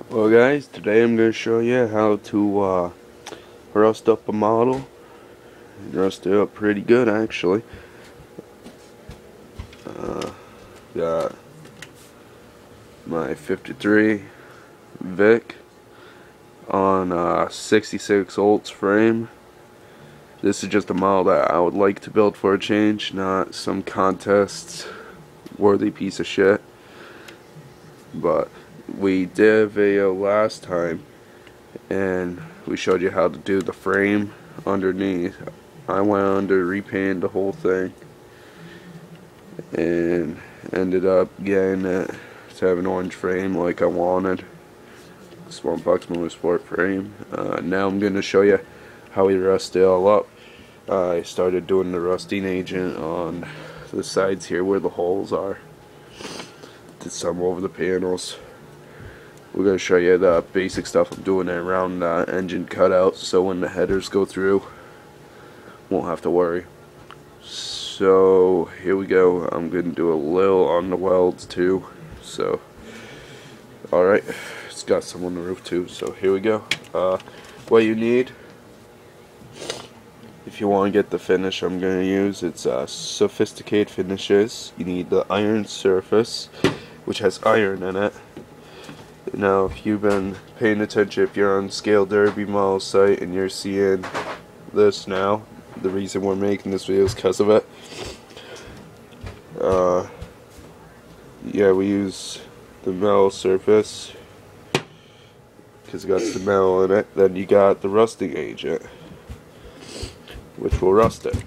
Well guys, today I'm going to show you how to rust up a model. Rust it up pretty good actually. Got my 53 Vic on a 66 volts frame. This is just a model that I would like to build for a change, not some contest worthy piece of shit. But we did a video last time and we showed you how to do the frame underneath. I went under, repainted the whole thing, and ended up getting it to have an orange frame like I wanted. Small box motorsport frame. Now I'm going to show you how we rust it all up. I started doing the rusting agent on the sides here where the holes are. Did some over the panels. We're going to show you the basic stuff I'm doing around the engine cutout, so when the headers go through, won't have to worry. So here we go. I'm going to do a little on the welds too. So alright, it's got some on the roof too, so here we go. What you need, if you want to get the finish I'm going to use, it's Sophisticated Finishes. You need the iron surface, which has iron in it. Now if you've been paying attention, if you're on Scale Derby model site and you're seeing this now, the reason we're making this video is because of it. Yeah, we use the metal surface because it got some metal in it. Then you got the rusting agent, which will rust it.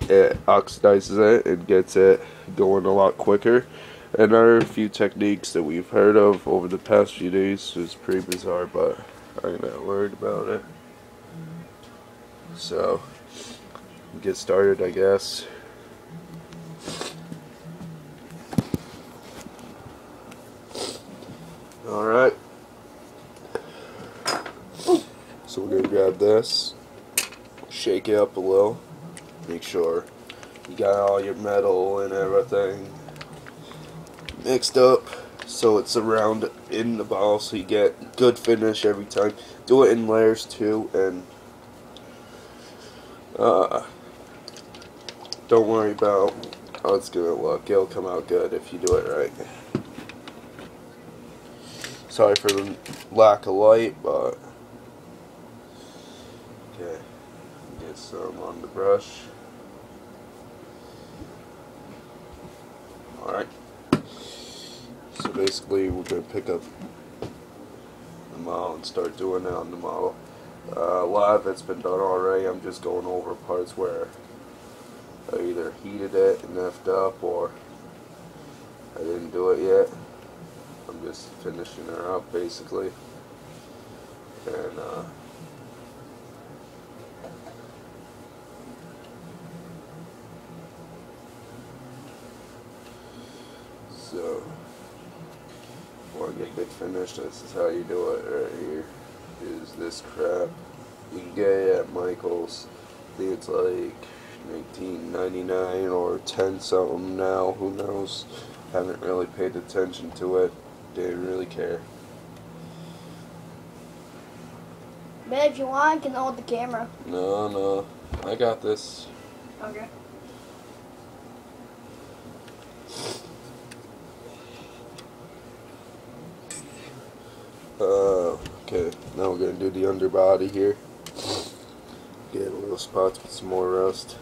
It oxidizes it and gets it going a lot quicker. And there are a few techniques that we've heard of over the past few days. It's pretty bizarre, but I'm not worried about it. So, get started, I guess. Alright. So we're gonna grab this, shake it up a little, make sure you got all your metal and everything mixed up so it's around in the bottle so you get good finish every time. Do it in layers too, and don't worry about how it's gonna look. It'll come out good if you do it right. Sorry for the lack of light, but okay, get some on the brush. Alright, so basically we're going to pick up the model and start doing it on the model. A lot of it's been done already. I'm just going over parts where I either heated it and effed up or I didn't do it yet. I'm just finishing her up basically. And so want to get good finish, this is how you do it right here. Is this crap. You can get it at Michael's. I think it's like $19.99 or 10 something now, who knows. Haven't really paid attention to it. Didn't really care. But if you want, I can hold the camera. No, I got this. Okay. Okay, now we're going to do the underbody here. Get a little spots with some more rust.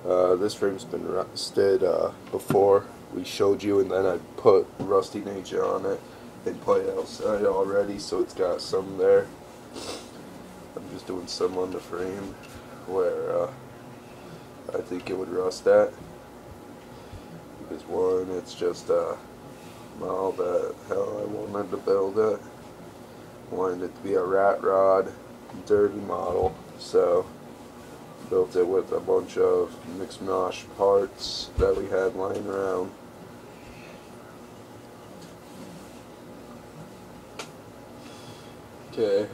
This frame's been rusted before. We showed you, and then I put rusting agent on it and put it outside already, so it's got some there. I'm just doing some on the frame where I think it would rust at. Because one, it's just a model that how I wanted to build it. I wanted it to be a rat rod dirty model, so built it with a bunch of mixed mosh parts that we had lying around. Okay.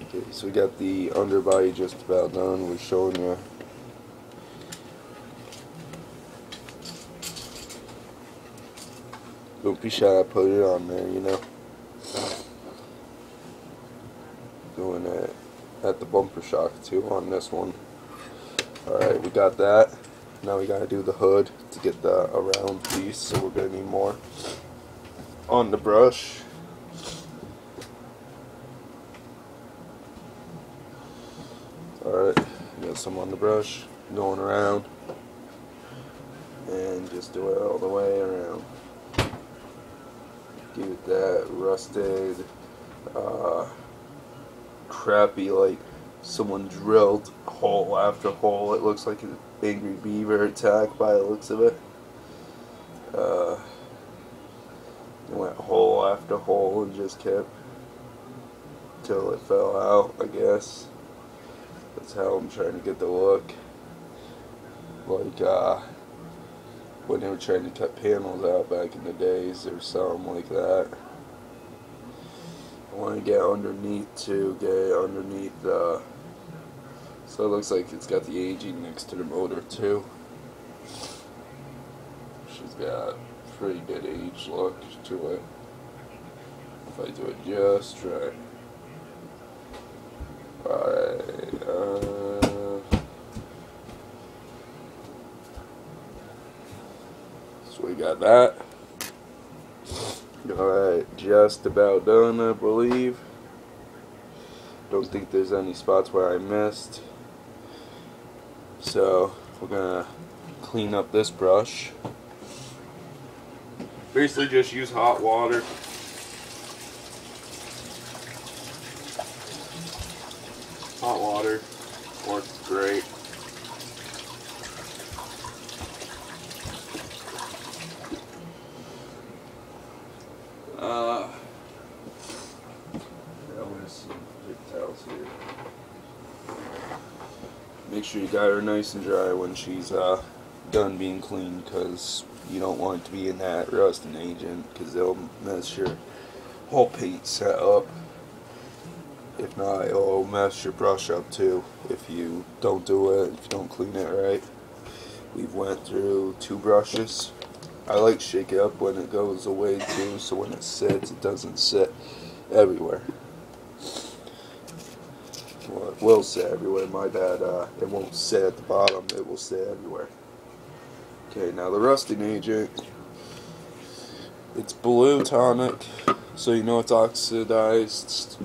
Okay, so we got the underbody just about done. We're showing you Don't be shy, put it on there, you know. Doing it at the bumper shock too on this one. Alright, we got that. Now we gotta do the hood to get the around piece, so we're gonna need more on the brush. Alright, got some on the brush, going around, and just do it all the way around. Get that rusted, crappy, like someone drilled hole after hole. It looks like an angry beaver attack by the looks of it. It went hole after hole and just kept till it fell out, I guess. That's how I'm trying to get the look. Like when they were trying to cut panels out back in the days or something like that. I want to get underneath too, get underneath so it looks like it's got the aging next to the motor too. She's got a pretty good age look to it. If I do it just right. Alright, so we got that. Alright, just about done, I believe. Don't think there's any spots where I missed. So we're gonna clean up this brush. Basically just use hot water. Hot water works great. Make sure you got her nice and dry when she's done being cleaned, because you don't want it to be in that rusting agent, because it'll mess your whole paint set up. If not, it'll mess your brush up too if you don't do it, if you don't clean it right. We've went through 2 brushes. I like shake it up when it goes away too, so when it sits, it doesn't sit everywhere. Well, it will sit everywhere, my bad. It won't sit at the bottom, it will sit everywhere. Okay, now the rusting agent. It's blue tonic, so you know it's oxidized.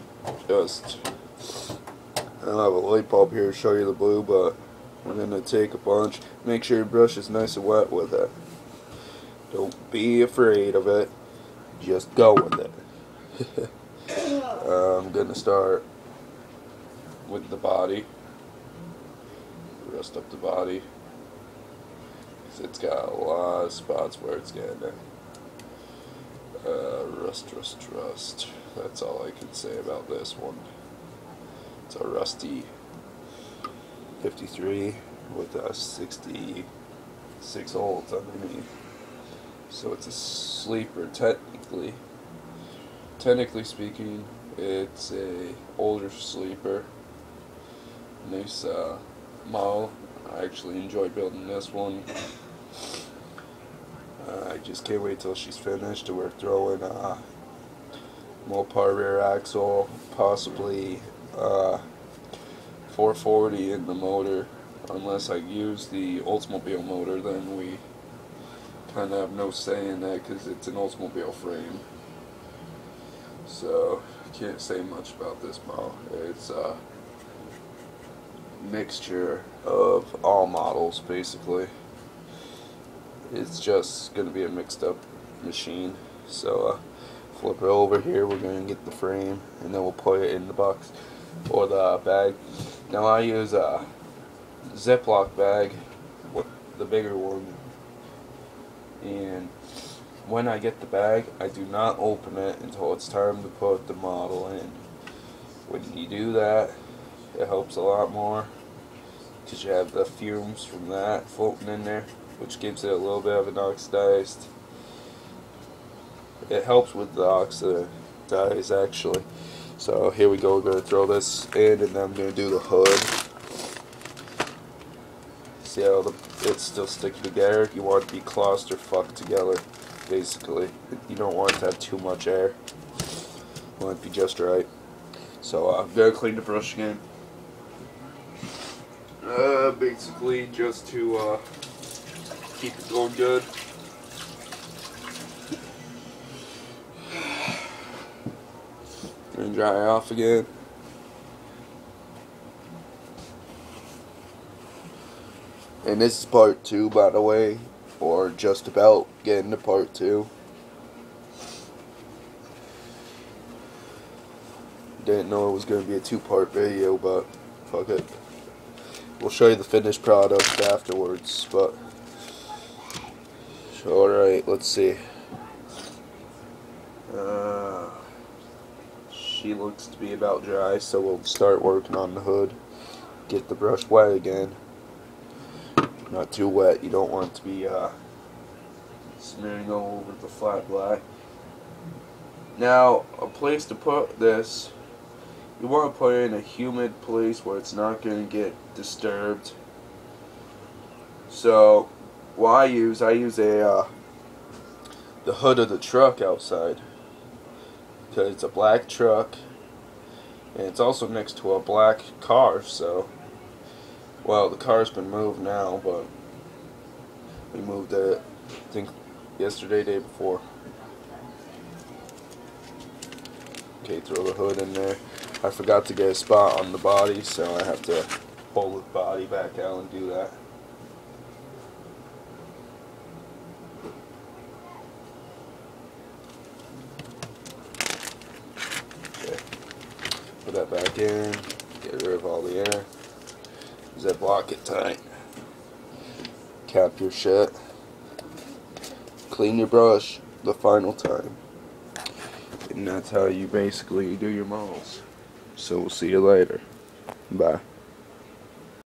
Just, I don't have a light bulb here to show you the blue, but we're going to take a bunch. Make sure your brush is nice and wet with it. Don't be afraid of it, just go with it. I'm going to start with the body. Rust up the body. It's got a lot of spots where it's getting it. Rust. That's all I can say about this one. It's a rusty 53 with a 66 holes underneath. So it's a sleeper technically. Technically speaking, it's a older sleeper. Nice model. I actually enjoy building this one. I just can't wait till she's finished. We're throwing Mopar rear axle, possibly 440 in the motor. Unless I use the Oldsmobile motor, then we kind of have no say in that because it's an Oldsmobile frame. So can't say much about this model. It's a mixture of all models basically. It's just going to be a mixed up machine. So flip it over here, we're going to get the frame and then we'll put it in the box or the bag. Now I use a Ziploc bag, the bigger one, and when I get the bag I do not open it until it's time to put the model in. When you do that, it helps a lot more because you have the fumes from that floating in there, which gives it a little bit of an oxidized. It helps with the oxidize actually. So here we go, we're going to throw this in and then I'm going to do the hood. See how it's still sticking together? You want it to be clusterfucked together. basically. You don't want it to have too much air. You want it to be just right. So I'm gonna clean the brush again. Basically just to keep it going good. And dry off again. And this is part 2, by the way, or just about getting to part 2. Didn't know it was going to be a 2-part video, but fuck it. We'll show you the finished product afterwards, but alright, let's see. She looks to be about dry, so we'll start working on the hood. Get the brush wet again. Not too wet, you don't want it to be smearing all over the flat black. Now, a place to put this, you want to put it in a humid place where it's not going to get disturbed. So, what I use the hood of the truck outside, because it's a black truck, and it's also next to a black car, so, well, the car's been moved now, but we moved it, I think, yesterday, day before. Okay, throw the hood in there. I forgot to get a spot on the body, so I have to pull the body back out and do that. Okay, put that back in, get rid of all the air. Zip block it tight. Cap your shit. Clean your brush the final time. And that's how you basically do your models. So we'll see you later. Bye.